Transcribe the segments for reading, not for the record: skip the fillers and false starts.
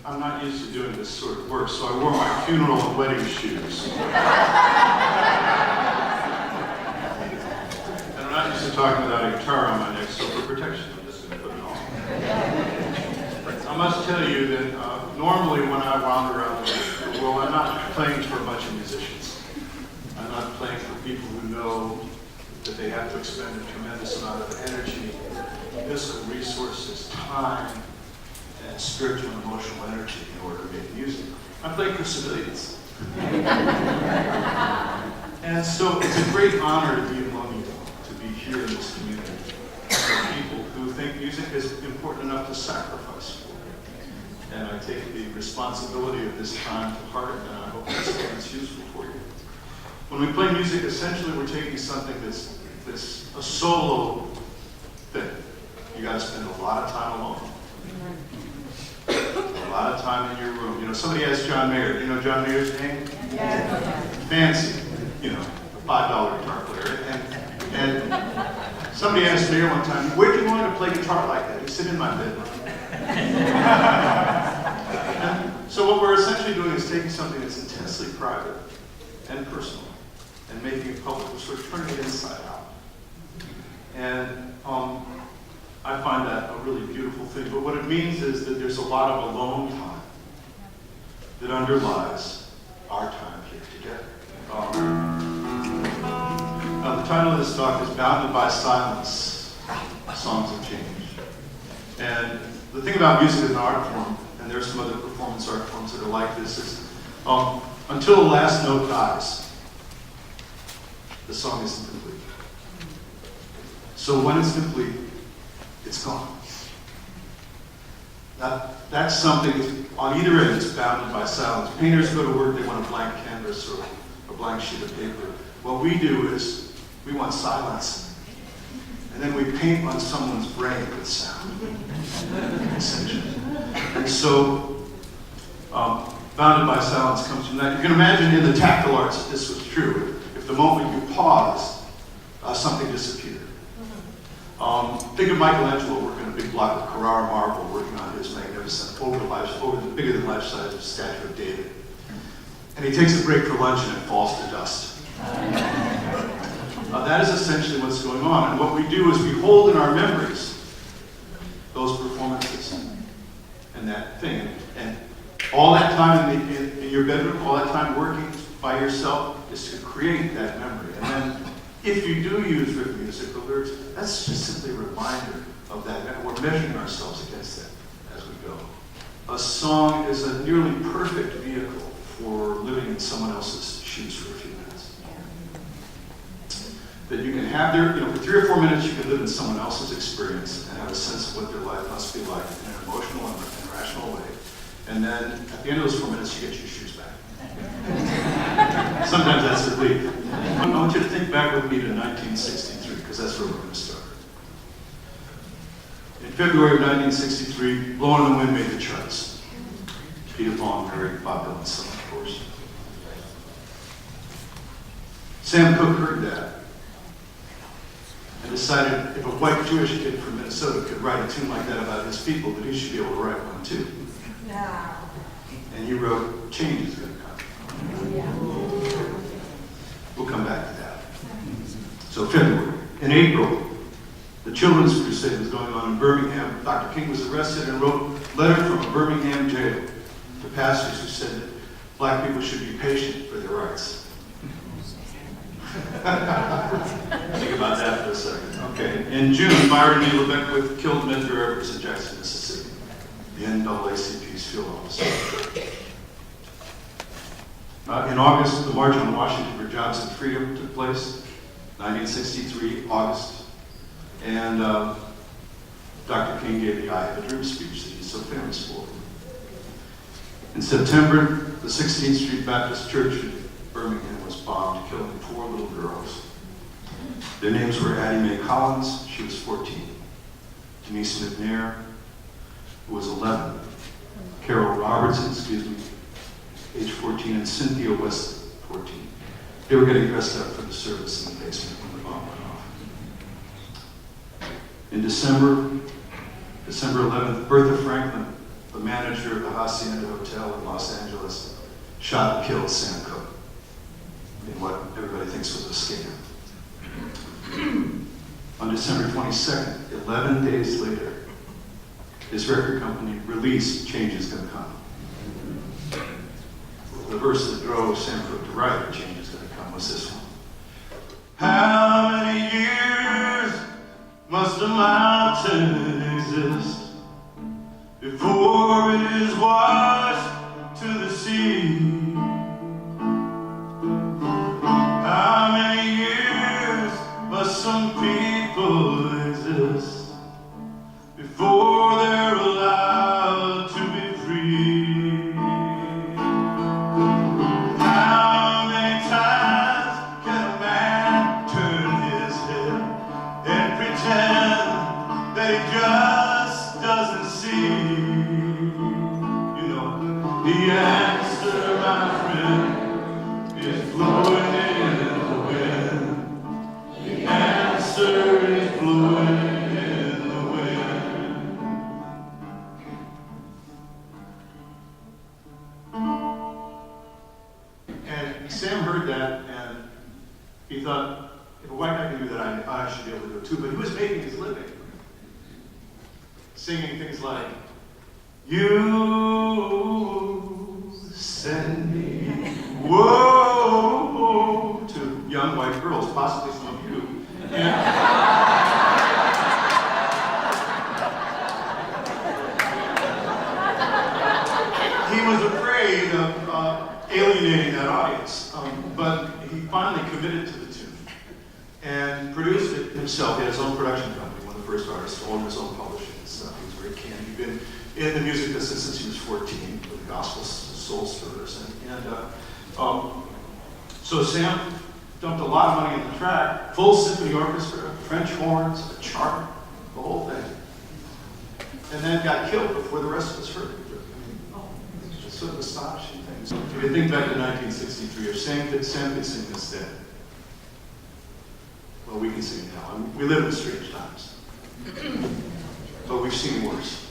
I'm not used to doing this sort of work, so I wore my funeral and wedding shoes. And I'm not used to talking without a guitar on my neck, so for protection, I'm just going to put it on. I must tell you that normally when I wander around the world, I'm not playing for a bunch of musicians. I'm not playing for people who know that they have to expend a tremendous amount of energy, physical resources, time, and spiritual and emotional energy in order to make music. I'm playing for civilians. And so it's a great honor to be among you, to be here in this community, for people who think music is important enough to sacrifice for. And I take the responsibility of this time to heart, and I hope that's useful for you. When we play music, essentially we're taking something that's a solo thing. You got to spend a lot of time alone. A lot of time in your room. You know, somebody asked John Mayer. You know John Mayer's name? Yeah. Fancy, you know, a $5 guitar player. And somebody asked Mayer one time, "Where'd you learn to play guitar like that?" He said, "In my bedroom." And so what we're essentially doing is taking something that's intensely private and personal and making it public. We're sort of turning it inside out. And I find that a really beautiful thing. But what it means is that there's a lot of alone time that underlies our time here together. Now the title of this talk is Bounded by Silence, Songs of Change. And the thing about music as an art form, and there's some other performance art forms that are like this, is until the last note dies, the song isn't complete. So when it's complete, it's gone. That's something on either end is bounded by silence. Painters go to work, they want a blank canvas or a blank sheet of paper. What we do is we want silence. And then we paint on someone's brain with sound, essentially. And so, bounded by silence comes from that. You can imagine in the tactile arts that this was true. If the moment you paused, something disappeared. Think of Michelangelo working on a big block of Carrara marble, working on his magnificent, over the bigger than life size statue of David. And he takes a break for lunch and it falls to dust. That is essentially what's going on. And what we do is we hold in our memories those performances and that thing. And all that time in your bedroom, all that time working by yourself is to create that memory. And then if you do use written music or lyrics, that's just simply a reminder of that. And we're measuring ourselves against that as we go. A song is a nearly perfect vehicle for living in someone else's shoes for a few minutes. That you can have for 3 or 4 minutes you can live in someone else's experience and have a sense of what their life must be like in an emotional and rational way. And then at the end of those 4 minutes you get your shoes back. Sometimes that's the relief. I want you to think back with me to 1963, because that's where we're going to start. In February of 1963, Blowin' in the Wind made the charts. Peter Vaughan, very popular song, of course. Sam Cooke heard that and decided if a white Jewish kid from Minnesota could write a tune like that about his people, that he should be able to write one too. Yeah. And he wrote, "Change is going to come." We'll come back to that. So February. In April, the Children's Crusade was going on in Birmingham. Dr. King was arrested and wrote a letter from a Birmingham jail to pastors who said that black people should be patient for their rights. Think about that for a second. Okay. In June, Myron E. LeBeckwith killed Medgar Evers in Jackson, Mississippi, the NAACP's field officer. In August, the March on Washington for Jobs and Freedom took place, 1963, August. And Dr. King gave the I Have a Dream speech that he's so famous for. In September, the 16th Street Baptist Church in Birmingham was bombed, killing 4 little girls. Their names were Addie Mae Collins, she was 14. Denise McNair, who was 11. Carol Robertson, age 14, and Cynthia West, 14. They were getting dressed up for the service in the basement when the bomb went off. In December 11th, Bertha Franklin the manager of the Hacienda Hotel in Los Angeles, shot and killed Sam Cooke in what everybody thinks was a scam. On December 22nd, 11 days later, his record company released Change Is Gonna Come. The verse that drove Sam Cooke to write Change Is Gonna Come was this one. How many years must a mountain exist before it is washed to the sea? How many years must some people exist before they're allowed to be free? How many times can a man turn his head and pretend that he just doesn't see? You know, the answer, my friend, is blowing in the wind. The answer is blowing in the wind. And Sam heard that, and he thought, if a white guy can do that, I should be able to do it too. But he was making his living singing things like, you send me, whoa, to young white girls, possibly some of you. And he was afraid of alienating that audience, but he finally committed to the tune and produced it himself. He had his own production company, one of the first artists, owned his own publishing and stuff. He was very keen. He'd been in the music business since he was 14 with the gospel soul stirrers. So Sam dumped a lot of money in the track, full symphony orchestra, French horns, a chart, the whole thing. And then got killed before the rest of us heard it. It's sort of astonishing things. If you think back to 1963, if Sam could sing this then, well, we can sing it now. I mean, we live in strange times. But we've seen worse.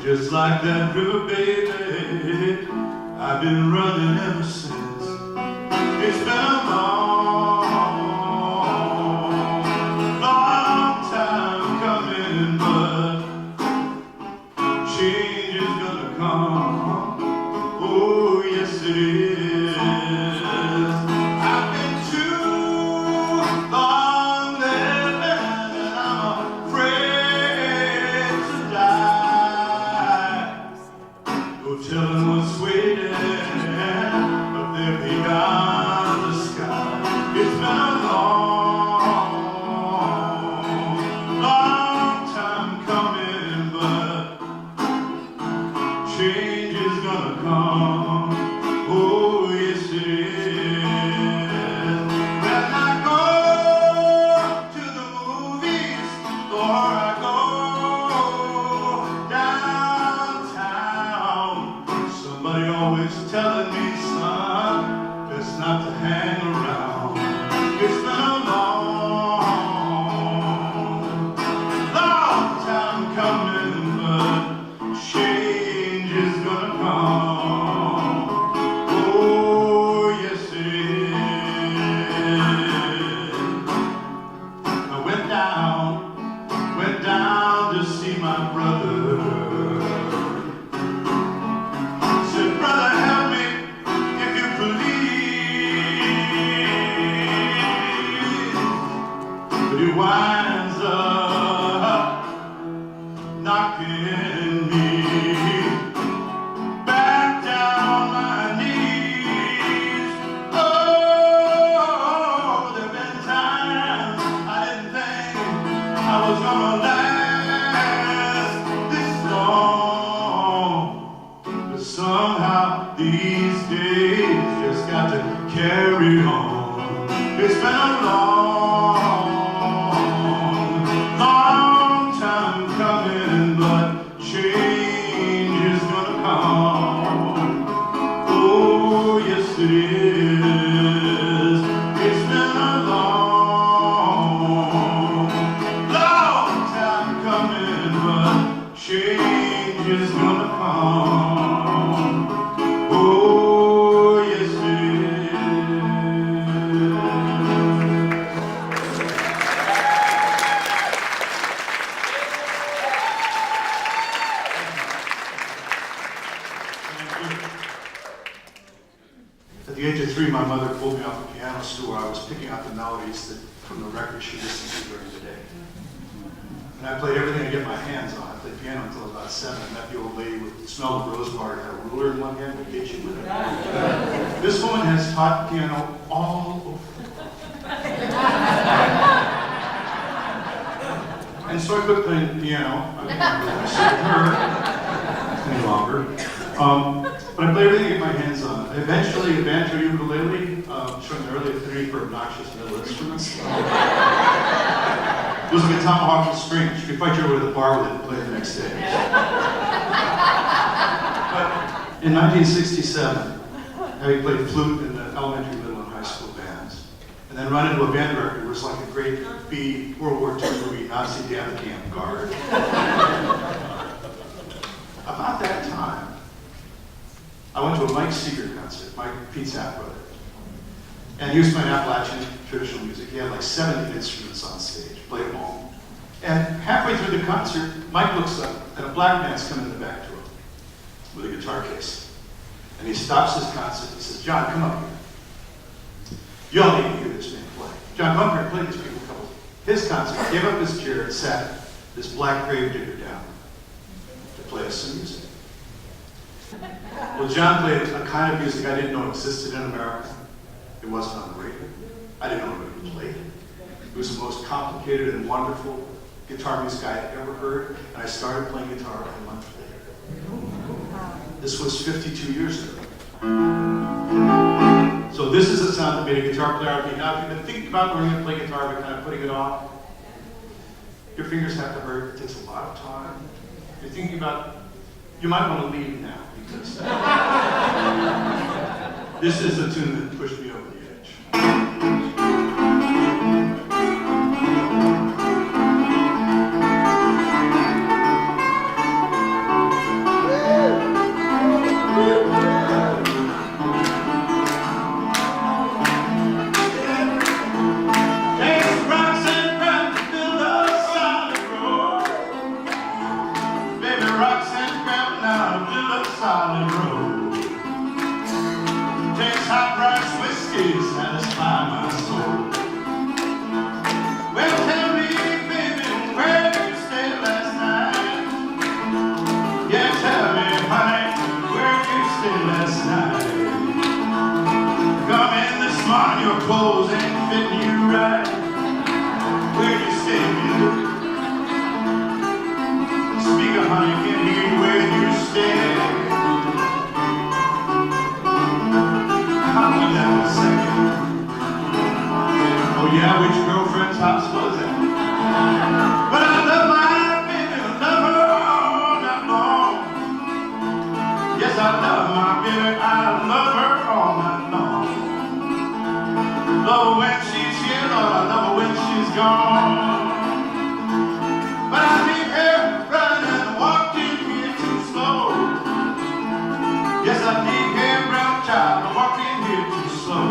Just like that river, baby, I've been running ever since. It's been a long, long time coming, but change is gonna come. Oh, yes it is. I've been too long living, and I'm afraid to die. No telling what's waiting up there beyond the sky. It's been a long, long time coming, but change is gonna come. Oh, yes it is. When I go to the movies or I go downtown, somebody always telling me, son, best not to hang around. It's been a long, long time coming, but change is gonna come. Oh, yes it is. I went down to see my brother. Said, brother, help me if you please. But he winds up knocking me back down on my knees. Oh, there've been times I didn't think I was gonna last this long. But somehow these days just got to carry on. It's been a long records she listened to during the day. And I played everything I get my hands on. I played piano until I was about 7. I met the old lady with smelled of rose water and had a ruler in one hand would hit you with it. This woman has taught piano all over. And so I quit playing piano. I don't really see her any longer. But I play everything I get my hands on. Eventually, a banjo ukulele, showing the early affinity for obnoxious middle instruments. It was like a tomahawk with strings. You could fight your way to the bar with it and play the next day. But in 1967, I played flute in the elementary, middle, and high school bands. And then run into a band director who was like a great B World War II movie Nazi death camp guard. About that time, I went to a Mike Seeger concert, Pete's half brother. And he was playing Appalachian traditional music. He had like 17 instruments on stage, played them all. And halfway through the concert, Mike looks up, and a black man's coming in the back to him with a guitar case. And he stops his concert. He says, "John, come up here. You all need to hear this man play. John, come up here and play these people a couple." His concert, gave up his chair and sat this black grave digger down to play us some music. Well, John played a kind of music I didn't know existed in America. It wasn't on the radio. I didn't know nobody played it. It was the most complicated and wonderful guitar music I had ever heard, and I started playing guitar a month later. This was 52 years ago. So this is the sound that made a guitar player out of me. Now, if you've been thinking about learning to play guitar but kind of putting it off, your fingers have to hurt. It takes a lot of time. You're thinking about, you might want to leave now, because this is the tune that pushed me over the edge. Clothes ain't fitting you right. Where you stay, speak up, honey, can't hear you where you stay. I'll be that in a second. Oh yeah, which girlfriend's house was that? But I love my baby, I love her all night long. Yes, I love my baby, I love her all night long. Love her when she's here, Lord, I love her when she's gone. But I leave her running and walking here too slow. Yes, I leave her brown child, I'm walking here too slow.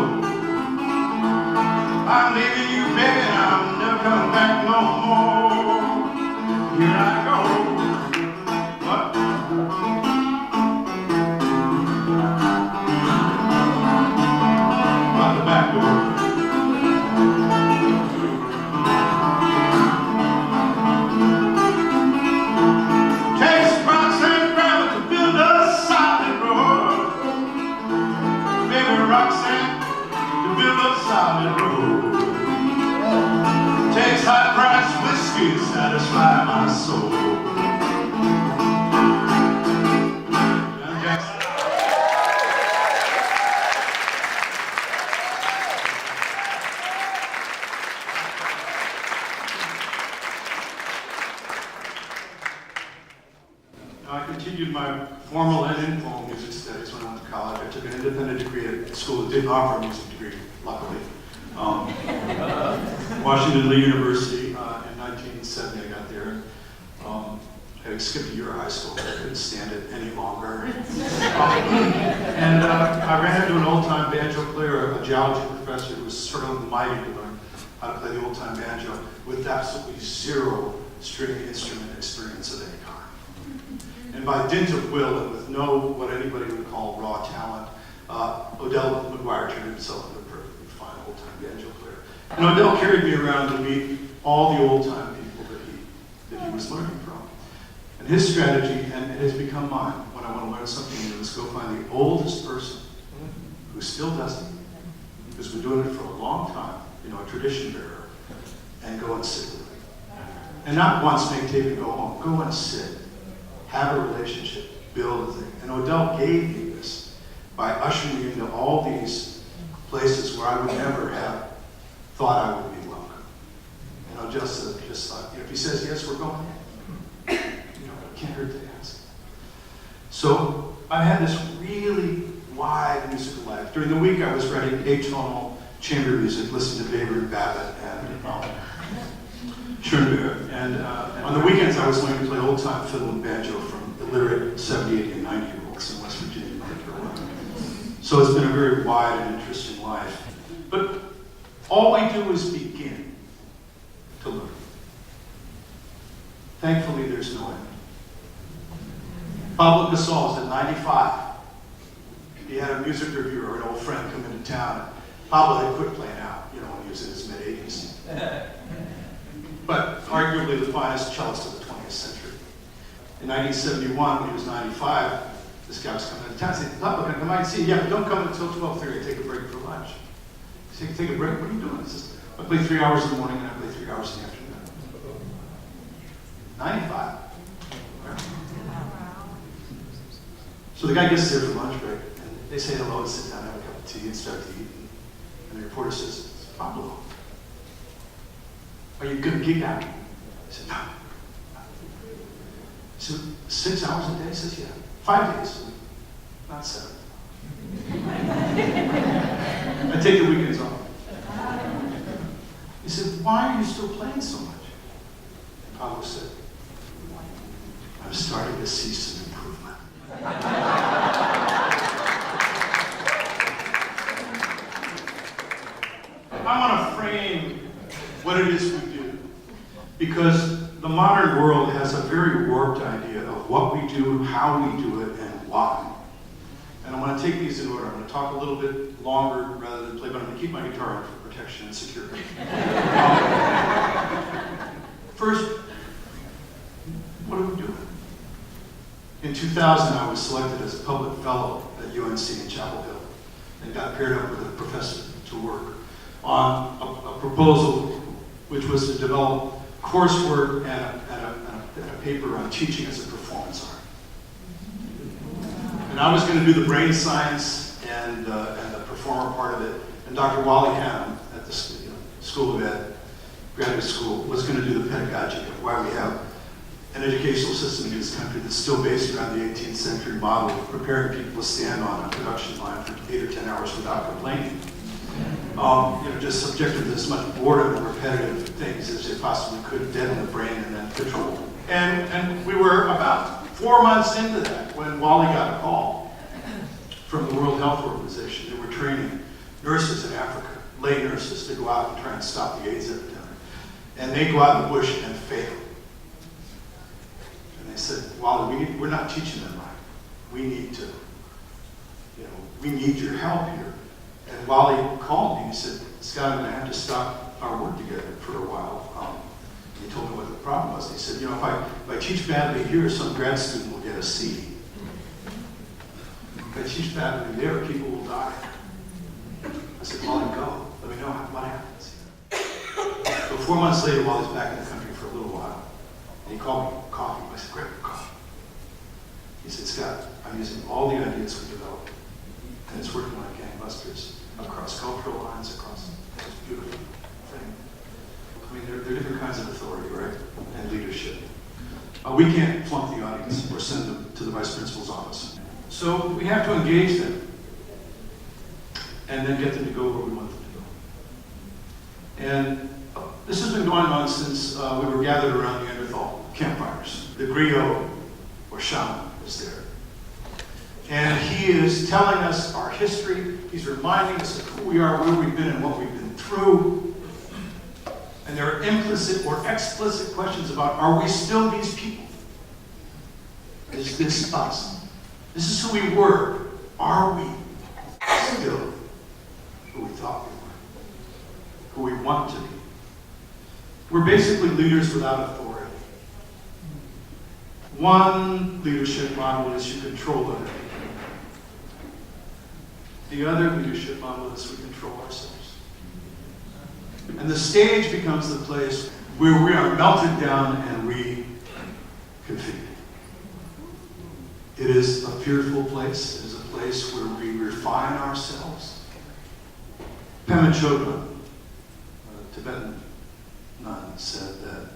I'm leaving you, baby, and I'm never coming back no more. Here I go. What? Out the back door. Takes high-priced whiskey to satisfy my soul. John Jackson. Now, I continued my formal and informal music studies when I went to college. I took an independent degree at a school that didn't offer a music degree, luckily. Washington Lee University in 1970. I got there. I skipped a year of high school. I couldn't stand it any longer. And I ran into an old-time banjo player, a geology professor who was sort of mighty to learn how to play the old-time banjo with absolutely zero string instrument experience of any kind. And by dint of will and with no what anybody would call raw talent, Odell McGuire turned himself into a perfectly fine old-time banjo player. And Odell carried me around to meet all the old-time people that he was learning from. And his strategy, and it has become mine, when I want to learn something new, is go find the oldest person who still does it, who's been doing it for a long time, a tradition bearer, and go and sit with them. And not once make tape and go home. Go and sit. Have a relationship. Build a thing. And Odell gave me this by ushering me into all these places where I would never have thought I would be welcome. Just thought, if he says yes, we're going in. It can't hurt to ask. So I had this really wide musical life. During the week, I was writing atonal chamber music, listening to Weber and Babbitt and Schoenberg. And on the weekends, I was learning to play old-time fiddle and banjo from illiterate 70, 80, and 90-year-olds in West Virginia and North Carolina. So it's been a very wide and interesting life. But all we do is begin to learn. Thankfully, there's no end. Pablo Gasol is at 95. He had a music reviewer, an old friend, come into town. Pablo had quit playing out, when he was in his mid-80s. But arguably the finest cellist of the 20th century. In 1971, when he was 95, this guy was coming into town. He said, "Pablo, can I come by and see you?" "Yeah, but don't come until 12:30. Take a break for lunch." He said, "Take a break? What are you doing?" He says, "I play 3 hours in the morning and I play 3 hours in the afternoon." 95. So the guy gets there for lunch break, and they say hello and sit down, have a cup of tea, and start to eat. And the reporter says, "Pablo, are you going to gig out?" I said, "No." He said, 6 hours a day? He says, "Yeah. 5 days a week, not 7. I take the weekends off." He said, "Why are you still playing so much?" And Pablo said, "I'm starting to see some improvement." I want to frame what it is we do, because the modern world has a very warped idea of what we do, how we do it, and why. And I want to take these in order. I'm going to talk a little bit longer rather than play, but I'm going to keep my guitar on for protection and security. First, what are we doing? In 2000, I was selected as a public fellow at UNC in Chapel Hill and got paired up with a professor to work on a proposal which was to develop coursework and a paper on teaching as a performance art. And I was going to do the brain science and the performer part of it, and Dr. Wally Hannum at the School of Ed, graduate school, was going to do the pedagogy of why we have an educational system in this country that's still based around the 18th century model of preparing people to stand on a production line for 8 or 10 hours without complaining. Just subjected to as much boredom and repetitive things as they possibly could, deaden the brain and then control. And we were about 4 months into that when Wally got a call from the World Health Organization. They were training nurses in Africa, lay nurses, to go out and try and stop the AIDS epidemic. And they go out in the bush and fail. And they said, "Wally, we're not teaching them right. We need to, we need your help here." And Wally called me and he said, "Scott, I'm going to have to stop our work together for a while." He told me what the problem was. He said, if I teach badly here, some grad student will get a C. If I teach badly there, people will die. I said, "Wally, go. Let me know what happens." So 4 months later, Wally's back in the country for a little while. And he called me, coffee. I said, "Great, coffee." He said, "Scott, I'm using all the ideas we developed, and it's working like gangbusters across cultural lines, across this beautiful thing." I mean, there are different kinds of authority, right? And leadership. We can't flunk the audience or send them to the vice principal's office. So we have to engage them and then get them to go where we want them to go. And this has been going on since we were gathered around the Neanderthal campfires. The griot, or shaman, is there. And he is telling us our history. He's reminding us of who we are, where we've been, and what we've been through. And there are implicit or explicit questions about, are we still these people? Is this us? This is who we were. Are we still who we thought we were? who we want to be. We're basically leaders without authority. One leadership model is you control other people. The other leadership model is we control ourselves. And the stage becomes the place where we are melted down and reconfigured. It is a fearful place. It is a place where we refine ourselves. Pema Chodron, a Tibetan nun, said that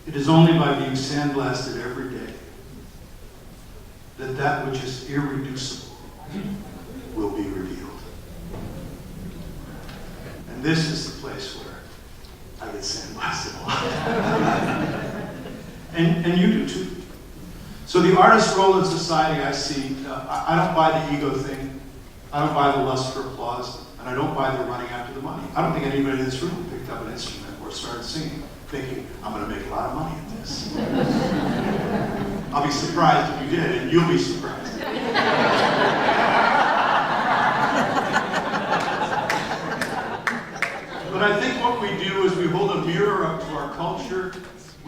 it is only by being sandblasted every day that that which is irreducible will be revealed. And this is the place where I get sandblasted a lot. and you do too. So the artist's role in society, I see, I don't buy the ego thing. I don't buy the lust for applause. And I don't buy the running after the money. I don't think anybody in this room picked up an instrument or started singing thinking, I'm going to make a lot of money at this. I'll be surprised if you did, and you'll be surprised. But I think what we do is we hold a mirror up to our culture.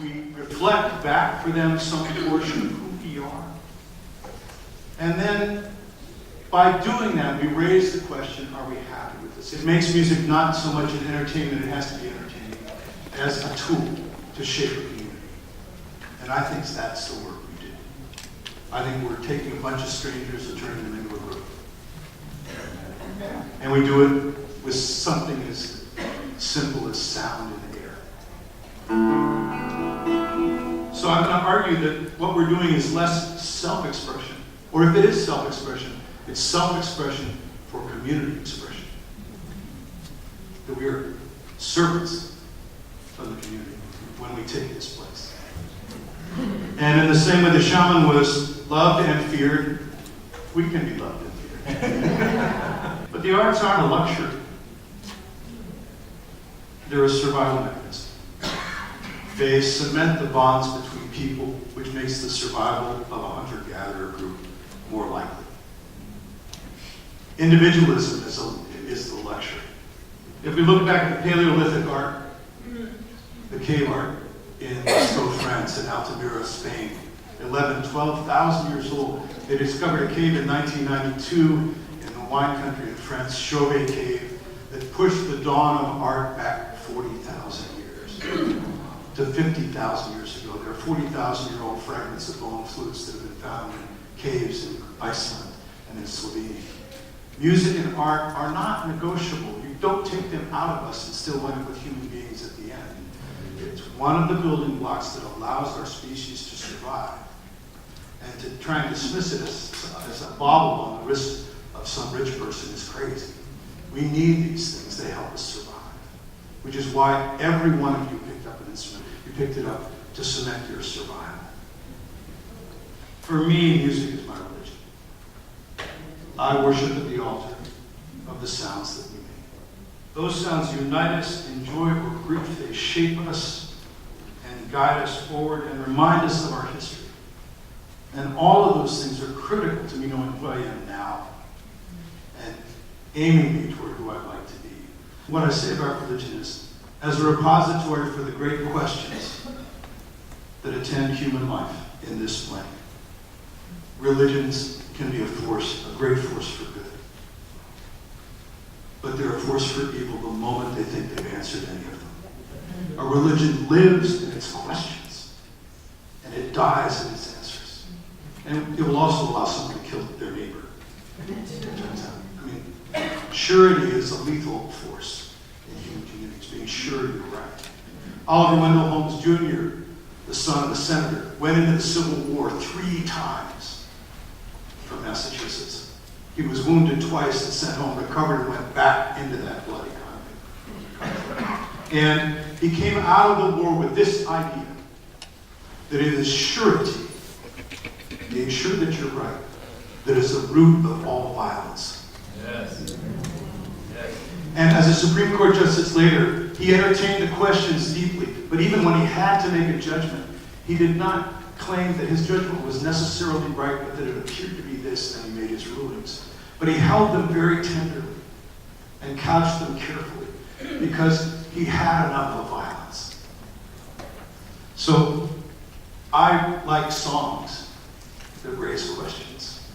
We reflect back for them some portion of who we are. And then, by doing that, we raise the question, are we happy with this? It makes music not so much an entertainment, it has to be entertaining, as a tool to shape a community. And I think that's the work we do. I think we're taking a bunch of strangers and turning them into a group. And we do it with something as simple as sound in the air. So I'm going to argue that what we're doing is less self-expression. Or if it is self-expression, it's self-expression for community expression. That we are servants of the community when we take this place. And in the same way the shaman was loved and feared, we can be loved and feared. But the arts aren't a luxury. They're a survival mechanism. They cement the bonds between people, which makes the survival of a hunter-gatherer group more likely. Individualism is the luxury. If we look back at the Paleolithic art, the cave art in Lascaux, France, and Altamira, Spain, 12,000 years old, they discovered a cave in 1992 in the wine country in France, Chauvet Cave, that pushed the dawn of art back 40,000 years to 50,000 years ago. There are 40,000-year-old fragments of bone flutes that have been found in caves in Iceland and in Slovenia. Music and art are not negotiable. You don't take them out of us and still wind up with human beings at the end. It's one of the building blocks that allows our species to survive. And to try and dismiss it as a bauble on the wrist of some rich person is crazy. We need these things. They help us survive. Which is why every one of you picked up an instrument. You picked it up to cement your survival. For me, music is my religion. I worship at the altar of the sounds that we make. Those sounds unite us in joy or grief. They shape us and guide us forward and remind us of our history. And all of those things are critical to me knowing who I am now and aiming me toward who I'd like to be. What I say about religion is, as a repository for the great questions that attend human life in this plane, religions can be a force, a great force for good. But they're a force for evil the moment they think they've answered any of them. A religion lives in its questions, and it dies in its answers. And it will also allow someone to kill their neighbor. I mean, surety is a lethal force in human communities, being sure you're right. Oliver Wendell Holmes Jr., the son of a senator, went into the Civil War 3 times from Massachusetts. He was wounded twice and sent home, recovered, and went back into that bloody conflict. And he came out of the war with this idea, that it is surety, being sure that you're right, that is the root of all violence. Yes. Yes. And as a Supreme Court justice later, he entertained the questions deeply, but even when he had to make a judgment, he did not claim that his judgment was necessarily right, but that it appeared to be this, and he made his rulings. But he held them very tenderly and couched them carefully. because he had enough of violence. So I like songs that raise questions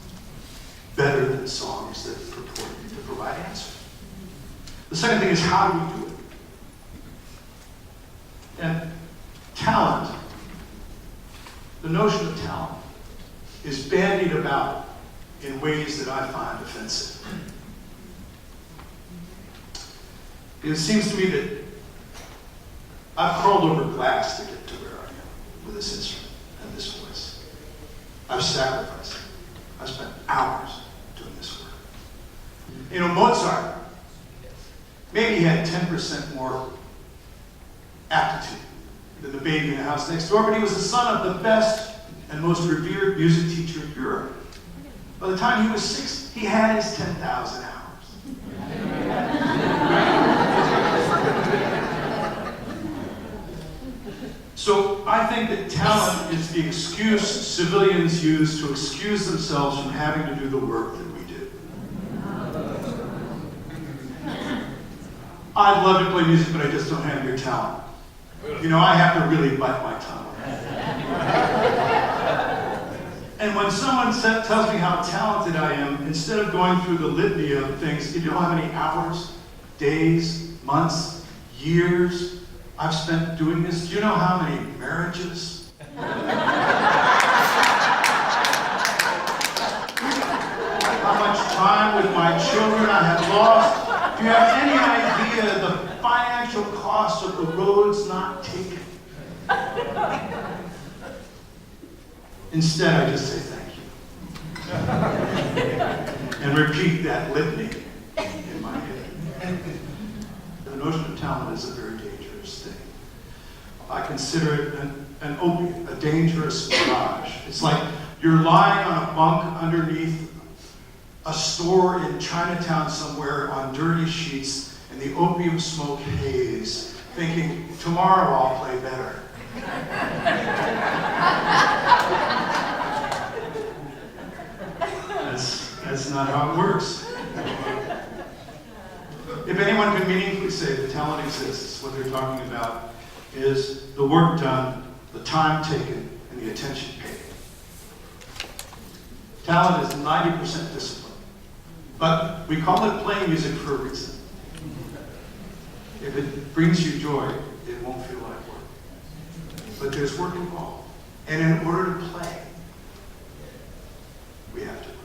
better than songs that purport to provide answers. The second thing is, how do we do it? And talent, the notion of talent, is bandied about in ways that I find offensive. It seems to me that I've crawled over glass to get to where I am with this instrument and this voice. I've sacrificed. I've spent hours doing this work. You know, Mozart, maybe he had 10% more aptitude than the baby in the house next door, but he was the son of the best and most revered music teacher in Europe. By the time he was 6, he had his 10,000 hours. So I think that talent is the excuse civilians use to excuse themselves from having to do the work that we do. I'd love to play music, but I just don't have your talent. You know, I have to really bite my tongue. And when someone tells me how talented I am, instead of going through the litany of things, you know how many hours, days, months, years I've spent doing this? Do you know how many marriages? How much time with my children I have lost? Do you have any idea the financial cost of the roads not taken? Instead, I just say thank you. And repeat that litany in my head. The notion of talent is a very dangerous thing. I consider it an opiate, a dangerous mirage. It's like you're lying on a bunk underneath a store in Chinatown somewhere on dirty sheets in the opium smoke haze, thinking, tomorrow I'll play better. That's not how it works. If anyone can meaningfully say that talent exists, what they're talking about is the work done, the time taken, and the attention paid. Talent is 90% discipline. But we call it playing music for a reason. If it brings you joy, it won't feel like work. But there's work involved. And in order to play, we have to work.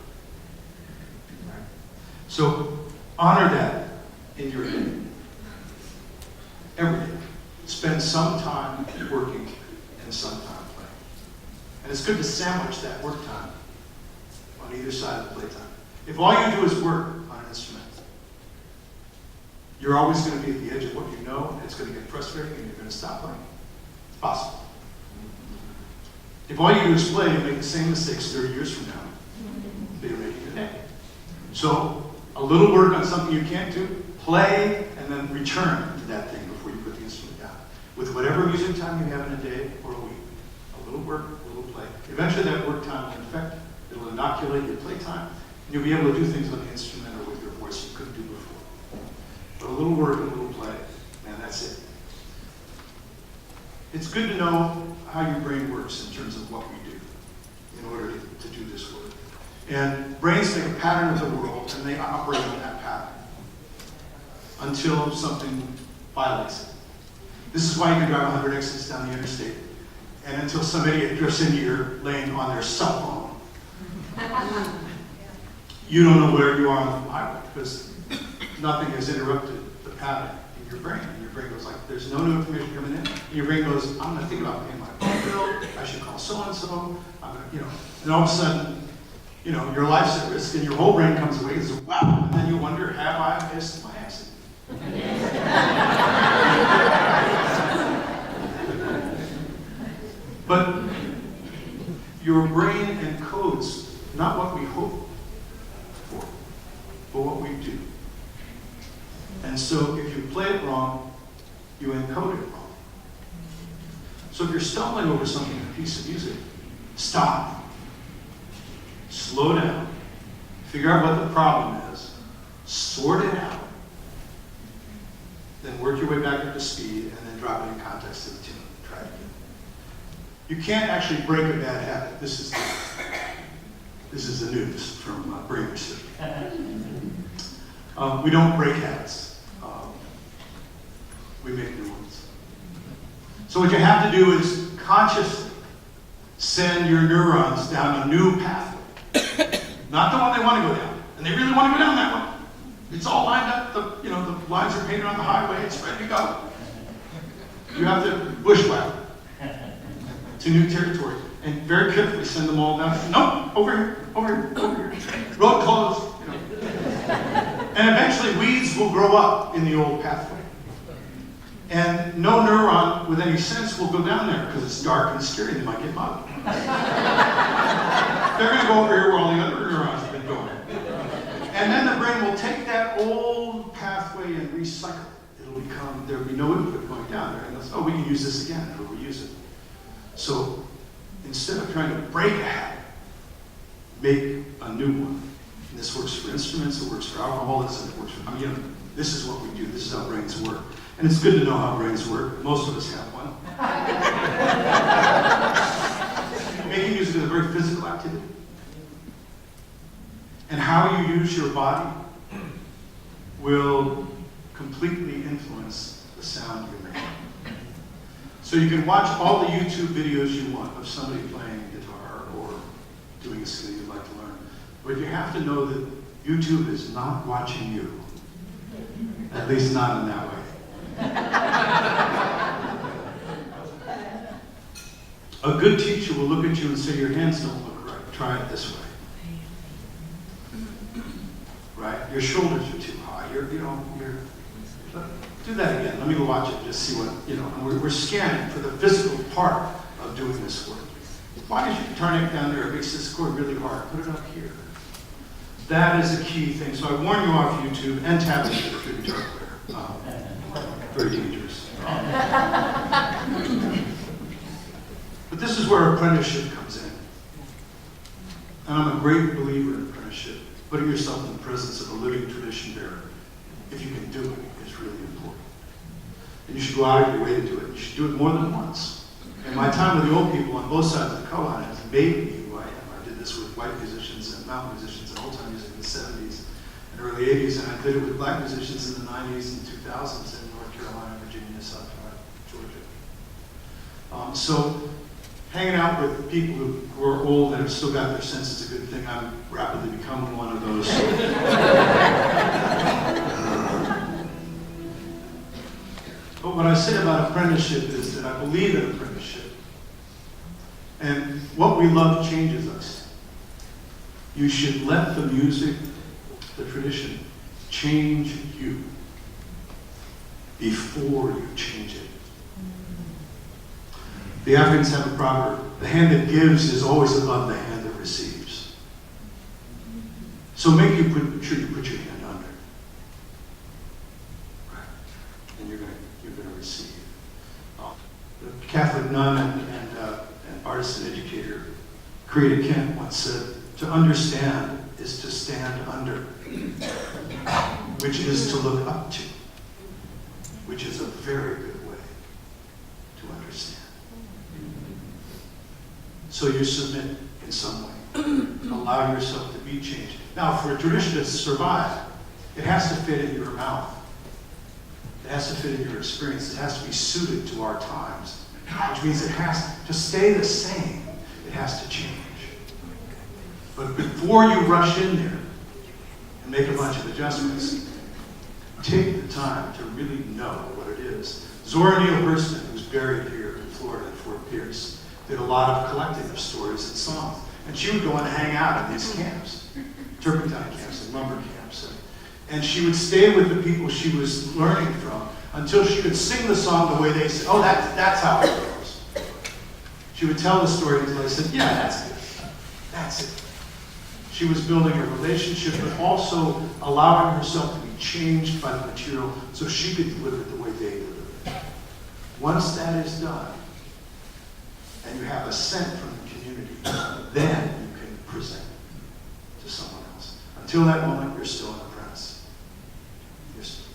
Right? So honor that in your day. Every day. Spend some time working and some time playing. And it's good to sandwich that work time on either side of the playtime. If all you do is work on an instrument, you're always going to be at the edge of what you know, and it's going to get frustrating, and you're going to stop playing. It's possible. If all you do is play, you'll make the same mistakes 30 years from now that you're making today. So, a little work on something you can't do, play, and then return to that thing before you put the instrument down. With whatever music time you have in a day or a week. A little work, a little play. Eventually that work time will infect, it'll inoculate your play time, and you'll be able to do things on the instrument or with your voice you couldn't do before. But a little work and a little play, man, that's it. It's good to know how your brain works in terms of what we do in order to do this work. And brains make a pattern of the world, and they operate on that pattern until something violates it. This is why you can drive 100 exits down the interstate, and until some idiot drifts into your lane on their cell phone. You don't know where you are on the highway because nothing has interrupted the pattern in your brain. And your brain goes like, there's no new information coming in. And your brain goes, I'm going to think about paying my phone bill. I should call so-and-so. I'm going to, and all of a sudden, your life's at risk and your whole brain comes away and says, wow. And then you wonder, have I missed my exit? But your brain encodes not what we hope for, but what we do. And so if you play it wrong, you encode it wrong. So if you're stumbling over something, a piece of music, stop. Slow down. Figure out what the problem is. Sort it out. then work your way back up to speed, and then drop it in context to the tune. Try it again. You can't actually break a bad habit. This is the news from brain research. We don't break habits. We make new ones. So what you have to do is consciously send your neurons down a new pathway. Not the one they want to go down. And they really want to go down that one. It's all lined up. The lines are painted on the highway. It's ready to go. You have to bushwhack to new territory. And very carefully send them all down. No, over here, over here, over here. Road closed. And eventually weeds will grow up in the old pathway. And no neuron with any sense will go down there because it's dark and scary and they might get mugged. They're going to go over here where all the other neurons have been going. And then the brain will take that old pathway and recycle it. It'll become, there'll be no input going down there. And oh, we can use this again. It'll reuse it. So instead of trying to break a habit, make a new one. And this works for instruments, it works for alcoholism, it works for, this is what we do. This is how brains work. And it's good to know how brains work. Most of us have one. Making music is a very physical activity. And how you use your body will completely influence the sound you make. So you can watch all the YouTube videos you want of somebody playing guitar or doing a skill you'd like to learn. But you have to know that YouTube is not watching you. At least not in that way. A good teacher will look at you and say, your hands don't look right. Try it this way. Right? Your shoulders are too high. Do that again. Let me go watch it. Just see what, and we're scanning for the physical part of doing this work. Why did you turn it down there? It makes this chord really hard. Put it up here. That is a key thing. So I warn you off YouTube and tablets if you're a guitar player. Very dangerous. But this is where apprenticeship comes in. And I'm a great believer in apprenticeship. Putting yourself in the presence of a living tradition bearer, if you can do it, is really important. And you should go out of your way to do it. You should do it more than once. And my time with the old people on both sides of the koan has made me who I am. I did this with white musicians and mountain musicians and old-time music in the 70s and early 80s, and I did it with black musicians in the 90s and 2000s in North Carolina, Virginia, South Carolina, Georgia. So hanging out with people who are old and have still got their sense is a good thing. I'm rapidly becoming one of those. But what I say about apprenticeship is that I believe in apprenticeship. And what we love changes us. You should let the music, the tradition, change you before you change it. The Africans have a proverb: the hand that gives is always above the hand that receives. So make sure you put your hand under. Right. And you're going to receive. The Catholic nun and artist and educator Creative Kent once said, to understand is to stand under, which is to look up to, which is a very good way to understand. So you submit in some way. Allow yourself to be changed. Now, for a tradition to survive, it has to fit in your mouth. It has to fit in your experience. It has to be suited to our times, which means it has to stay the same. It has to change. But before you rush in there and make a bunch of adjustments, take the time to really know what it is. Zora Neale Hurston, who's buried here in Florida at Fort Pierce, did a lot of collecting of stories and songs. And she would go and hang out in these camps, turpentine camps and lumber camps. And she would stay with the people she was learning from until she could sing the song the way they said, oh, that's how it goes. She would tell the story until they said, yeah, that's it. That's it. She was building a relationship, but also allowing herself to be changed by the material so she could deliver it the way they delivered it. Once that is done, and you have assent from the community, then you can present it to someone else. Until that moment, you're still an apprentice.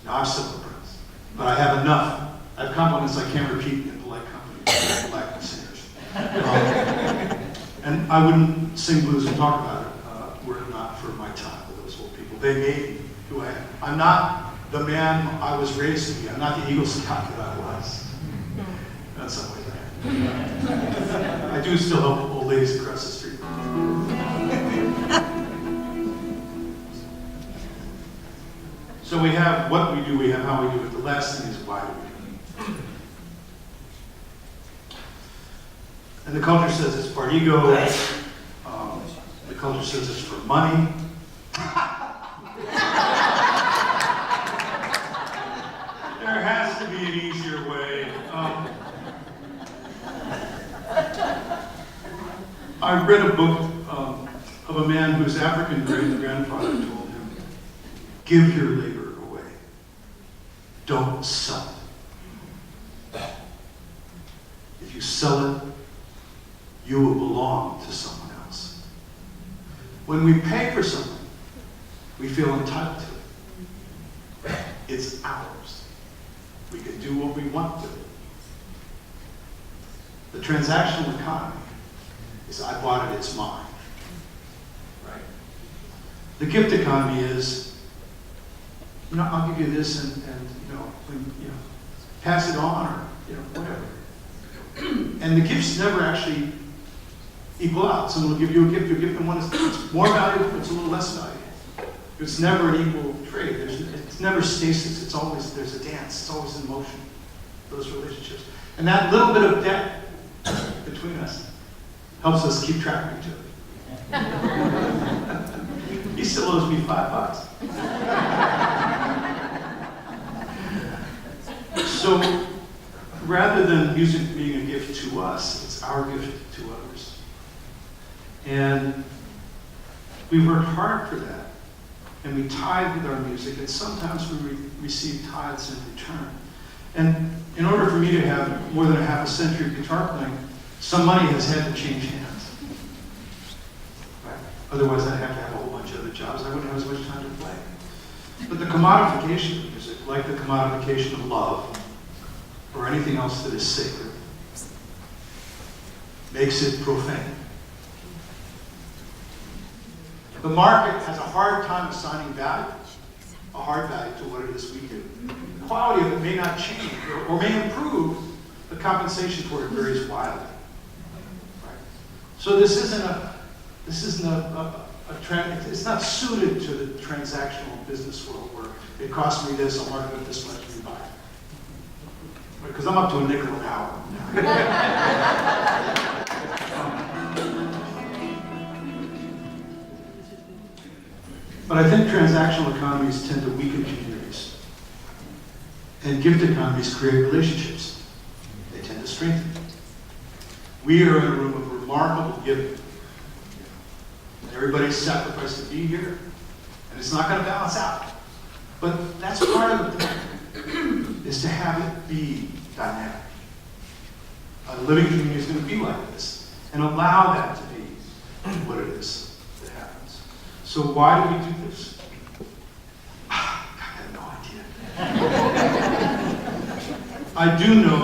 Now, I'm still an apprentice. but I have enough. I have compliments I can't repeat in polite company, black singers. And I wouldn't sing blues and talk about it were it not for my time with those old people. They made me who I am. I'm not the man I was raised to be. I'm not the Eagle Scout that I was. In some ways I am. I do still help old ladies across the street. So we have what we do, we have how we do it. The last thing is why do we do it. And the culture says it's part ego. The culture says it's for money. There has to be an easier way. I read a book of a man whose African great-grandfather told him, give your labor away. Don't sell it. If you sell it, you will belong to someone else. When we pay for something, we feel entitled to it. It's ours. We can do what we want with it. The transactional economy is I bought it, it's mine. Right? The gift economy is, I'll give you this and pass it on or whatever. And the gifts never actually equal out. Someone will give you a gift, you'll give them one that's more valuable, it's a little less valuable. It's never an equal trade. It's never stasis. It's always, there's a dance. It's always in motion, those relationships. And that little bit of debt between us helps us keep track of each other. He still owes me $5. So rather than music being a gift to us, it's our gift to others. And we work hard for that. And we tithe with our music, and sometimes we receive tithes in return. And in order for me to have more than a half a century of guitar playing, some money has had to change hands. Right? Otherwise, I'd have to have a whole bunch of other jobs. I wouldn't have as much time to play. But the commodification of music, like the commodification of love, or anything else that is sacred, makes it profane. The market has a hard time assigning value, a hard value to what it is we do. The quality of it may not change or may improve. The compensation for it varies wildly. Right? So this isn't a trend. It's not suited to the transactional business world where it costs me this, I'll market it this much, and you buy it. Because I'm up to a nickel an hour. But I think transactional economies tend to weaken communities. And gift economies create relationships. They tend to strengthen. We are in a room of remarkable giving. Everybody's sacrificed to be here, and it's not going to balance out. But that's part of the plan, is to have it be dynamic. A living community is going to be like this, and allow that to be what it is that happens. So why do we do this? I have no idea. I do know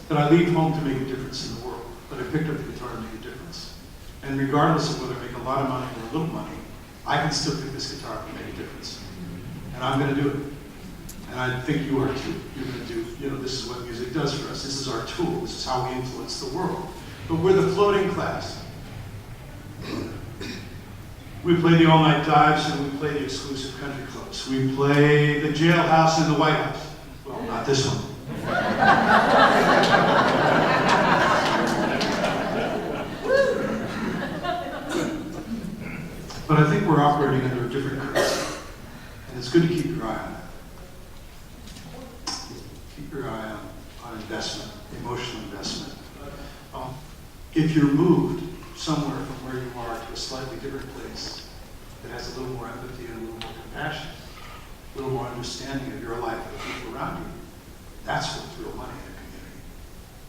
that I leave home to make a difference in the world, that I picked up the guitar to make a difference. And regardless of whether I make a lot of money or a little money, I can still pick this guitar up and make a difference. And I'm going to do it. And I think you are too. You're going to do, this is what music does for us. This is our tool. This is how we influence the world. But we're the floating class. We play the all-night dives and we play the exclusive country clubs. We play the jailhouse and the White House. Well, not this one. But I think we're operating under a different currency. And it's good to keep your eye on that. Keep your eye on investment, emotional investment. If you're moved somewhere from where you are to a slightly different place that has a little more empathy and a little more compassion, a little more understanding of your life and the people around you, that's what's real money in a community.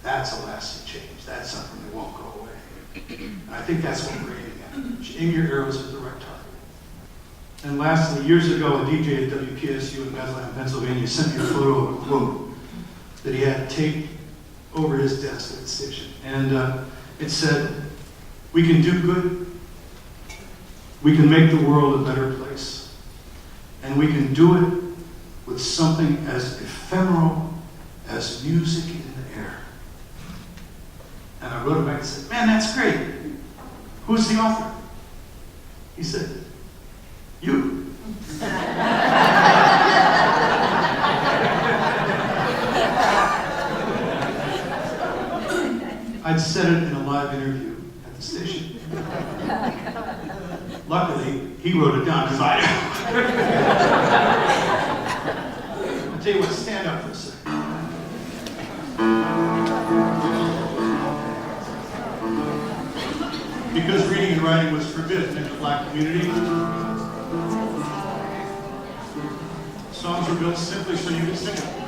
That's a lasting change. That's something that won't go away. And I think that's what we're aiming at. Aim your arrows at the right target. And lastly, years ago, a DJ at WPSU in Bethlehem, Pennsylvania, sent me a photo of a quote that he had taped over his desk at the station. And it said, "We can do good, we can make the world a better place, and we can do it with something as ephemeral as music in the air." And I wrote him back and said, "Man, that's great. Who's the author?" He said, "You." I'd said it in a live interview at the station. Luckily, he wrote it down because I I'll tell you what, stand up for a second. Because reading and writing was forbidden in the black community, songs were built simply so you could sing them.